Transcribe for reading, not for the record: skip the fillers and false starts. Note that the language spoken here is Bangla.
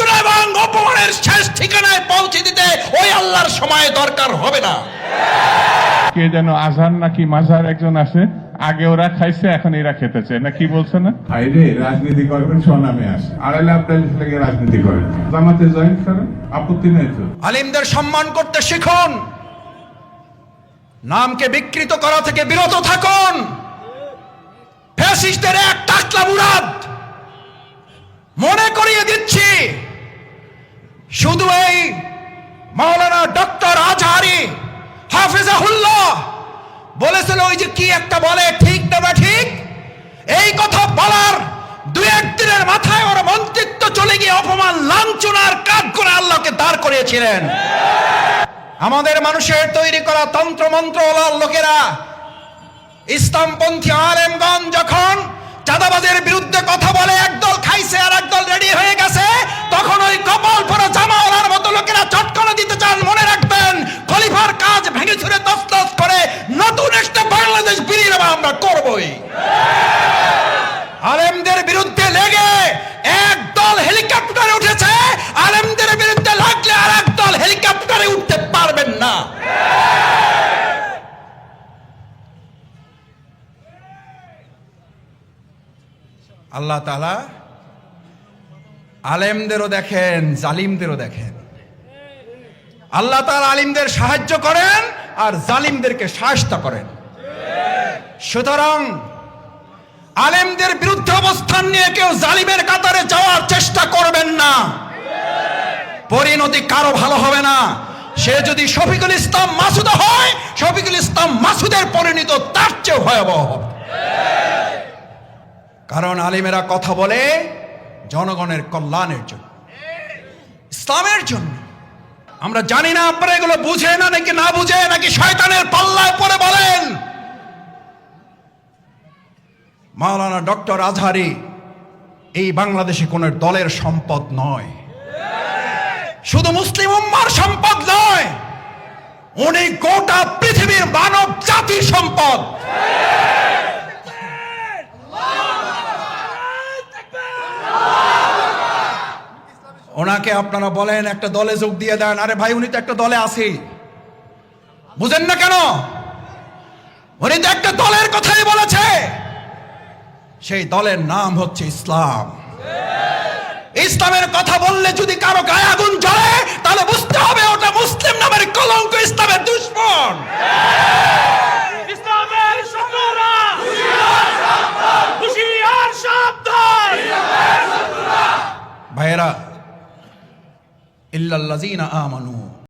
লাঞ্ছনা এবং অপমানের শেষ ঠিকানায় পৌঁছে দিতে ওই আল্লাহর সময় দরকার হবে না। কে যেন আজহার নাকি মাঝার একজন আছে, আগে ওরা খাইছে এখন এরা খেতেছে না, কি বলছে না? ভাইরে রাজনীতি করবেন স্বনামে আসে, আড়াইলে আপনার লেগে রাজনীতি করেন, জামাতে জয়েন করেন, আপত্তি নেই তো। আলিমদের সম্মান করতে শিখুন, নামকে বিকৃত করা থেকে বিরত থাকুন। ফ্যাসিস্টদের এক টাকলা মুরাদ মনে করিয়ে দিচ্ছি, শুধু এই মাওলানা ডক্টর আজহারি হাফিজাহুল্লাহ বলেছিল, ওই যে কি একটা বলে ঠিক না বা ঠিক, এই কথা বলার দুই একদিনের মাথায় ওর মন্ত্রিত্ব চলে গিয়ে অপমান লাঞ্ছনার কাজ করে আল্লাহকে দাঁড় করিয়েছিলেন। আমাদের মানুষের তৈরি করা তন্ত্র মন্ত্রওয়ালার লোকেরা, ইসলামপন্থী আলেমগণ যখন চাঁদাবাজের বিরুদ্ধে কথা বলে, একদল খাইছে আর একদল রেডি হয়ে গেছে, তখন ওই কপাল পরা জামাওয়ালার মতো লোকেরা চটকানা দিতে চান। মনে রাখবেন, খলিফার কাজ ভেঙে ছুড়ে তছনছ করে নতুন একটা বাংলাদেশ বিনির্মাণ আমরা করবই। আলেমদের বিরুদ্ধে লেগে একদল হেলিকপ্টারে উঠেছে, আলেমদের বিরুদ্ধে লাগলে আর একদল হেলিকপ্টারে উঠতে পারবেন না। আল্লাহ তাআলা আলেমদেরও দেখেন, জালিমদেরও দেখেন। আল্লাহ তাআলা আলিমদের সাহায্য করেন আর জালিমদেরকে শায়েস্তা করেন। সুতরাং আলেমদের বিরুদ্ধে অবস্থান নিয়ে কেউ জালিমের কাতারে যাওয়ার চেষ্টা করবেন না, পরিণতি কারো ভালো হবে না। সে যদি শফিকুল ইসলাম মাসুদ হয়, শফিকুল ইসলাম মাসুদের পরিণতি তার চেয়ে ভয়াবহ হবে। কারণ আলিমেরা কথা বলে জনগণের কল্যাণের জন্য, ইসলামের জন্য। আমরা জানি না আপনারা এগুলো বুঝে না নাকি না বুঝে, নাকি শয়তানের পাল্লায় পড়ে বলেন। মাওলানা ডক্টর আজহারি এই বাংলাদেশে কোন দলের সম্পদ নয়, শুধু মুসলিম উম্মার সম্পদ নয়, উনি গোটা পৃথিবীর মানব জাতির সম্পদ। ওনাকে আপনারা বলেন একটা দলে যোগ দিয়ে দেন, আরে ভাই উনি তো একটা দলে আছে, বুঝেন না কেন? উনি তো একটা দলের কথাই বলেছে, সেই দলের নাম হচ্ছে ইসলাম। ইসলামের কথা বললে যদি কারো গায়ে আগুন জ্বলে, তাহলে বুঝতে হবে ওটা মুসলিম নামের কলঙ্ক, ইসলামের দুশমন। ইসলামের শত্রুরা হুঁশিয়ার সাবধান। ভাইয়েরা, ইল্লাল্লাযীনা আমানু